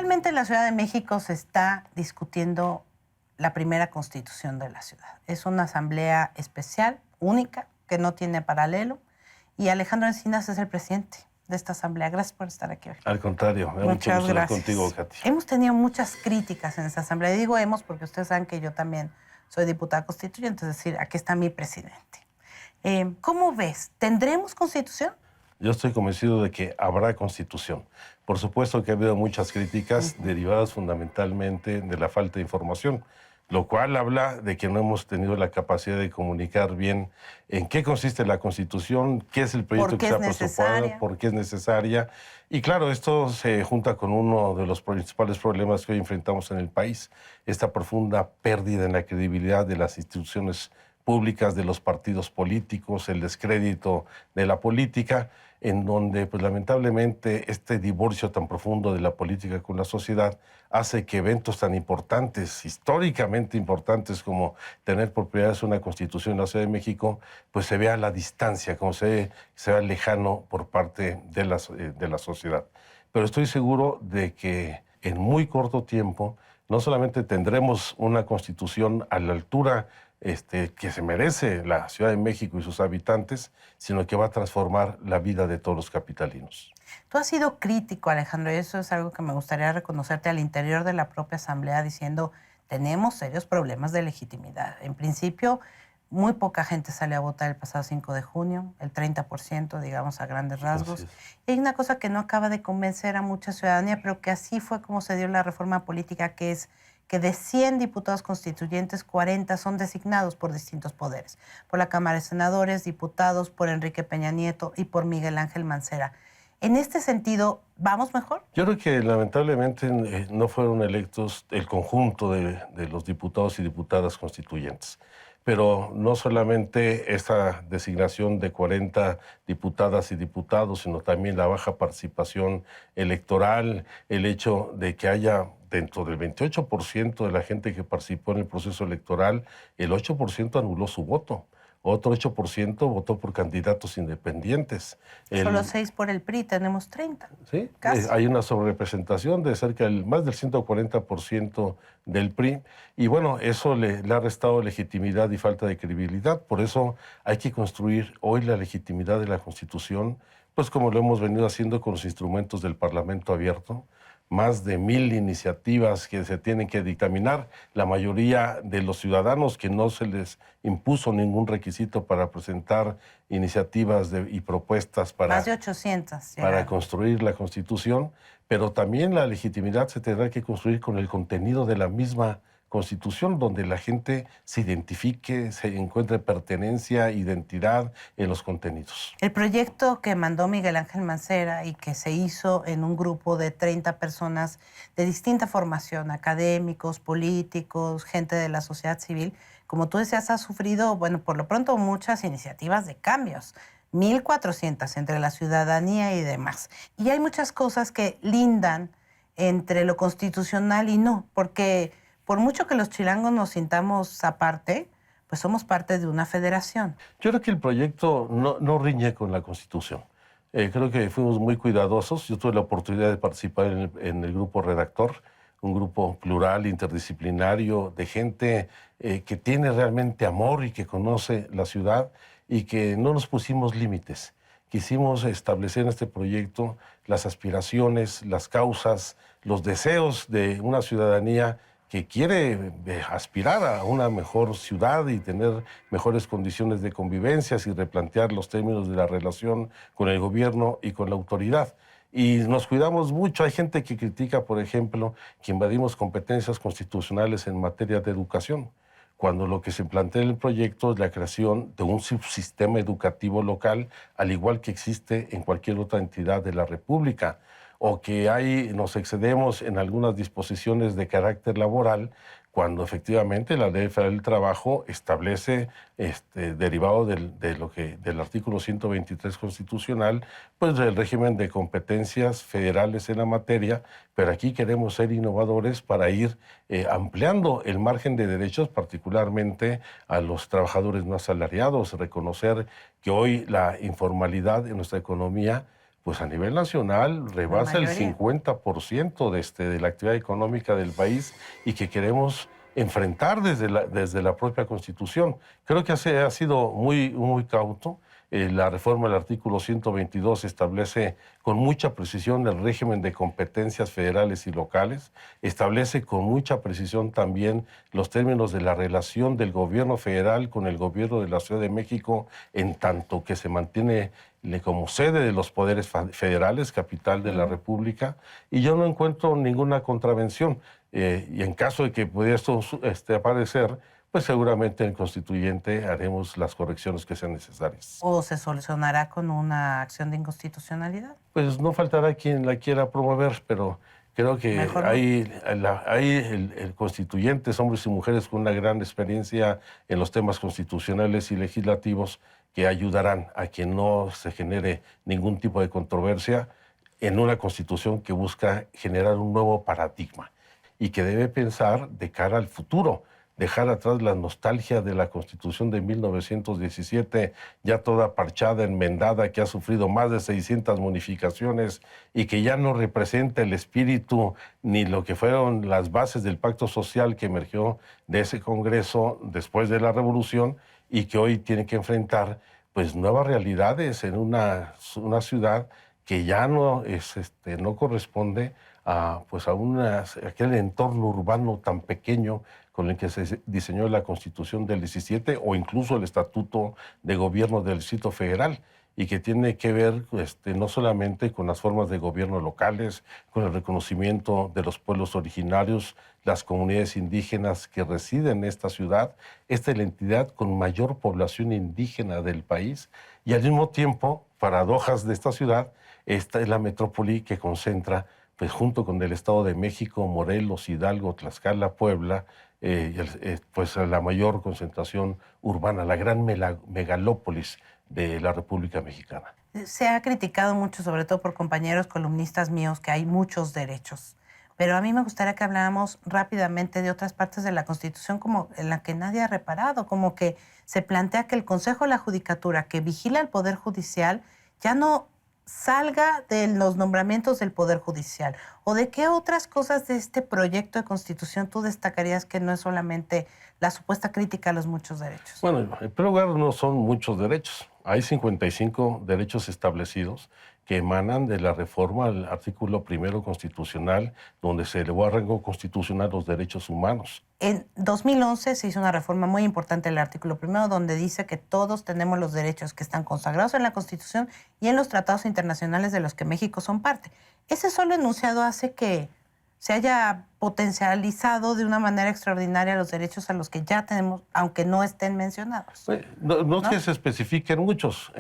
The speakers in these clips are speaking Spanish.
Actualmente en la Ciudad de México se está discutiendo la primera constitución de la ciudad. Es una asamblea especial, única, que no tiene paralelo. Y Alejandro Encinas es el presidente de esta asamblea. Gracias por estar aquí hoy. Al contrario, me da mucho gusto estar contigo, Katy. Hemos tenido muchas críticas en esta asamblea. Y digo hemos porque ustedes saben que yo también soy diputada constituyente, es decir, aquí está mi presidente. ¿Cómo ves? ¿Tendremos constitución? Yo estoy convencido de que habrá constitución. Por supuesto que ha habido muchas críticas derivadas fundamentalmente de la falta de información, lo cual habla de que no hemos tenido la capacidad de comunicar bien en qué consiste la Constitución, qué es el proyecto que se ha presentado, por qué es necesaria. Y claro, esto se junta con uno de los principales problemas que hoy enfrentamos en el país, esta profunda pérdida en la credibilidad de las instituciones públicas, de los partidos políticos, el descrédito de la política, en donde pues lamentablemente este divorcio tan profundo de la política con la sociedad hace que eventos tan importantes, históricamente importantes como tener por primera vez una constitución en la Ciudad de México, pues se vea a la distancia, como se vea lejano por parte de la sociedad. Pero estoy seguro de que en muy corto tiempo no solamente tendremos una constitución a la altura que se merece la Ciudad de México y sus habitantes, sino que va a transformar la vida de todos los capitalinos. Tú has sido crítico, Alejandro, y eso es algo que me gustaría reconocerte al interior de la propia Asamblea, diciendo, tenemos serios problemas de legitimidad. En principio, muy poca gente sale a votar el pasado 5 de junio, el 30%, digamos, a grandes rasgos. Y hay una cosa que no acaba de convencer a mucha ciudadanía, pero que así fue como se dio la reforma política, que es que de 100 diputados constituyentes, 40 son designados por distintos poderes, por la Cámara de Senadores, diputados, por Enrique Peña Nieto y por Miguel Ángel Mancera. En este sentido, ¿vamos mejor? Yo creo que lamentablemente no fueron electos el conjunto de los diputados y diputadas constituyentes. Pero no solamente esta designación de 40 diputadas y diputados, sino también la baja participación electoral, el hecho de que haya dentro del 28% de la gente que participó en el proceso electoral, el 8% anuló su voto. Otro 8% votó por candidatos independientes. Solo 6 por el PRI, tenemos 30. Sí, hay una sobrerepresentación de cerca del más del 140% del PRI. Y bueno, eso le ha restado legitimidad y falta de credibilidad. Por eso hay que construir hoy la legitimidad de la Constitución, pues como lo hemos venido haciendo con los instrumentos del Parlamento abierto. Más de 1000 iniciativas que se tienen que dictaminar. La mayoría de los ciudadanos que no se les impuso ningún requisito para presentar iniciativas y propuestas para, más de 800 para construir la Constitución, pero también la legitimidad se tendrá que construir con el contenido de la misma Constitución, donde la gente se identifique, se encuentre pertenencia, identidad en los contenidos. El proyecto que mandó Miguel Ángel Mancera y que se hizo en un grupo de 30 personas de distinta formación, académicos, políticos, gente de la sociedad civil, como tú decías, ha sufrido, bueno, por lo pronto muchas iniciativas de cambios. 1,400 entre la ciudadanía y demás. Y hay muchas cosas que lindan entre lo constitucional y no, porque por mucho que los chilangos nos sintamos aparte, pues somos parte de una federación. Yo creo que el proyecto no riñe con la Constitución. Creo que fuimos muy cuidadosos. Yo tuve la oportunidad de participar en el grupo redactor, un grupo plural, interdisciplinario, de gente que tiene realmente amor y que conoce la ciudad y que no nos pusimos límites. Quisimos establecer en este proyecto las aspiraciones, las causas, los deseos de una ciudadanía que quiere aspirar a una mejor ciudad y tener mejores condiciones de convivencia y replantear los términos de la relación con el gobierno y con la autoridad. Y nos cuidamos mucho. Hay gente que critica, por ejemplo, que invadimos competencias constitucionales en materia de educación, cuando lo que se plantea en el proyecto es la creación de un subsistema educativo local, al igual que existe en cualquier otra entidad de la República, o que nos excedemos en algunas disposiciones de carácter laboral, cuando efectivamente la Ley Federal del Trabajo establece, derivado del artículo 123 constitucional, pues el régimen de competencias federales en la materia, pero aquí queremos ser innovadores para ir ampliando el margen de derechos, particularmente a los trabajadores no asalariados, reconocer que hoy la informalidad en nuestra economía pues a nivel nacional rebasa el 50% de la actividad económica del país y que queremos enfrentar desde la propia Constitución. Creo que ha sido muy cauto. La reforma del artículo 122 establece con mucha precisión el régimen de competencias federales y locales, establece con mucha precisión también los términos de la relación del gobierno federal con el gobierno de la Ciudad de México, en tanto que se mantiene como sede de los poderes federales, capital de la República, y yo no encuentro ninguna contravención. Y en caso de que pudiera esto aparecer, pues seguramente en el constituyente haremos las correcciones que sean necesarias. ¿O se solucionará con una acción de inconstitucionalidad? Pues no faltará quien la quiera promover, pero creo que hay constituyentes, hombres y mujeres con una gran experiencia en los temas constitucionales y legislativos que ayudarán a que no se genere ningún tipo de controversia en una constitución que busca generar un nuevo paradigma y que debe pensar de cara al futuro, dejar atrás la nostalgia de la Constitución de 1917, ya toda parchada, enmendada, que ha sufrido más de 600 modificaciones y que ya no representa el espíritu ni lo que fueron las bases del pacto social que emergió de ese Congreso después de la Revolución y que hoy tiene que enfrentar pues nuevas realidades en una ciudad que ya no corresponde a aquel entorno urbano tan pequeño con el que se diseñó la Constitución del 17 o incluso el Estatuto de Gobierno del Distrito Federal, y que tiene que ver no solamente con las formas de gobierno locales, con el reconocimiento de los pueblos originarios, las comunidades indígenas que residen en esta ciudad. Esta es la entidad con mayor población indígena del país y al mismo tiempo, paradojas de esta ciudad, esta es la metrópoli que concentra, pues junto con el Estado de México, Morelos, Hidalgo, Tlaxcala, Puebla, pues la mayor concentración urbana, la gran megalópolis de la República Mexicana. Se ha criticado mucho, sobre todo por compañeros columnistas míos, que hay muchos derechos. Pero a mí me gustaría que habláramos rápidamente de otras partes de la Constitución como en la que nadie ha reparado, como que se plantea que el Consejo de la Judicatura, que vigila el Poder Judicial, ya no salga de los nombramientos del Poder Judicial. ¿O de qué otras cosas de este proyecto de Constitución tú destacarías que no es solamente la supuesta crítica a los muchos derechos? Bueno, en primer lugar, no son muchos derechos. Hay 55 derechos establecidos que emanan de la reforma al artículo 1 constitucional, donde se elevó a rango constitucional los derechos humanos. En 2011 se hizo una reforma muy importante del artículo 1, donde dice que todos tenemos los derechos que están consagrados en la Constitución y en los tratados internacionales de los que México son parte. Ese solo enunciado hace que se haya potencializado de una manera extraordinaria los derechos a los que ya tenemos, aunque no estén mencionados. No es que se especifiquen muchos.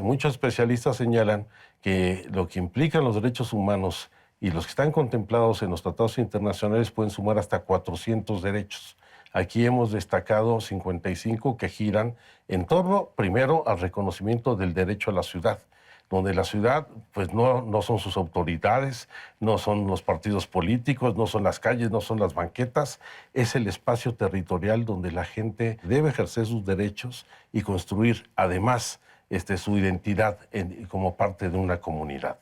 Muchos especialistas señalan que lo que implican los derechos humanos y los que están contemplados en los tratados internacionales pueden sumar hasta 400 derechos. Aquí hemos destacado 55 que giran en torno, primero, al reconocimiento del derecho a la ciudad, donde la ciudad pues no son sus autoridades, no son los partidos políticos, no son las calles, no son las banquetas, es el espacio territorial donde la gente debe ejercer sus derechos y construir además su identidad como parte de una comunidad.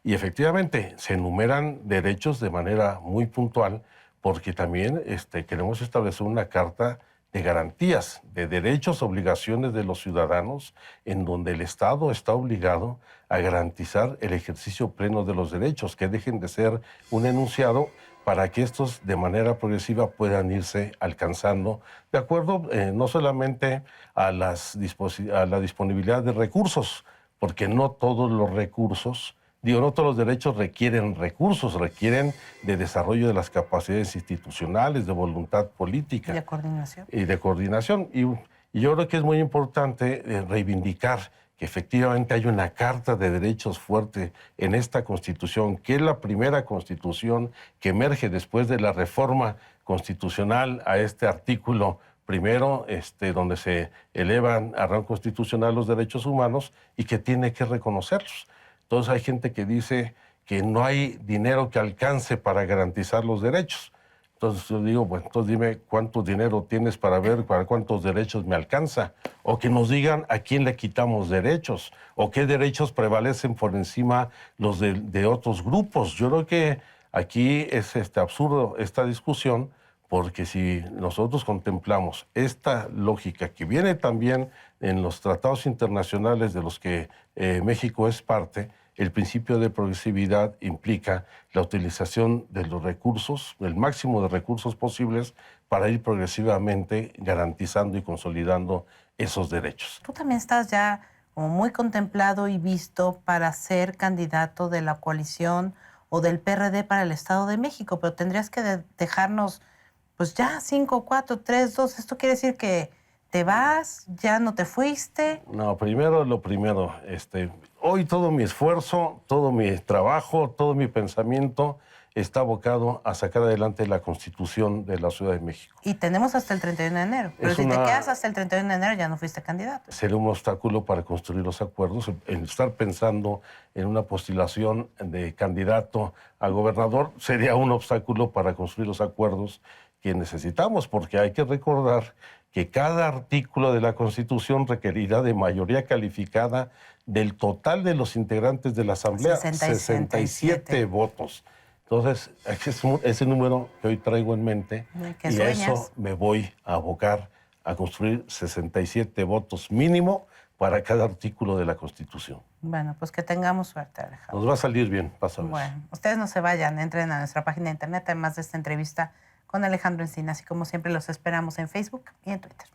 Y efectivamente se enumeran derechos de manera muy puntual porque también queremos establecer una carta de garantías, de derechos, obligaciones de los ciudadanos, en donde el Estado está obligado a garantizar el ejercicio pleno de los derechos, que dejen de ser un enunciado para que estos de manera progresiva puedan irse alcanzando, de acuerdo no solamente a la disponibilidad de recursos, porque no todos los recursos, no todos los derechos requieren recursos, requieren de desarrollo de las capacidades institucionales, de voluntad política. Y de coordinación. Y de coordinación. Y yo creo que es muy importante reivindicar que efectivamente hay una Carta de Derechos fuerte en esta Constitución, que es la primera Constitución que emerge después de la reforma constitucional a este artículo primero, donde se elevan a rango constitucional los derechos humanos y que tiene que reconocerlos. Entonces hay gente que dice que no hay dinero que alcance para garantizar los derechos. Entonces yo digo, bueno, entonces dime cuánto dinero tienes para ver para cuántos derechos me alcanza. O que nos digan a quién le quitamos derechos o qué derechos prevalecen por encima los de otros grupos. Yo creo que aquí es absurdo esta discusión, porque si nosotros contemplamos esta lógica que viene también en los tratados internacionales de los que México es parte, el principio de progresividad implica la utilización de los recursos, el máximo de recursos posibles, para ir progresivamente garantizando y consolidando esos derechos. Tú también estás ya como muy contemplado y visto para ser candidato de la coalición o del PRD para el Estado de México, pero tendrías que dejarnos, pues ya 5, 4, 3, 2. Esto quiere decir que te vas, ya no te fuiste. No, primero lo primero. Hoy todo mi esfuerzo, todo mi trabajo, todo mi pensamiento está abocado a sacar adelante la Constitución de la Ciudad de México. Y tenemos hasta el 31 de enero. Pero si te quedas hasta el 31 de enero ya no fuiste candidato. Sería un obstáculo para construir los acuerdos. El estar pensando en una postulación de candidato a gobernador sería un obstáculo para construir los acuerdos que necesitamos, porque hay que recordar que cada artículo de la Constitución requerirá de mayoría calificada del total de los integrantes de la Asamblea, 67 votos. Entonces, ese número que hoy traigo en mente, y a eso me voy a abocar a construir 67 votos mínimo para cada artículo de la Constitución. Bueno, pues que tengamos suerte, Alejandro. Nos va a salir bien, pasa. Bueno, ustedes no se vayan, entren a nuestra página de internet, además de esta entrevista con Alejandro Encinas, y como siempre los esperamos en Facebook y en Twitter.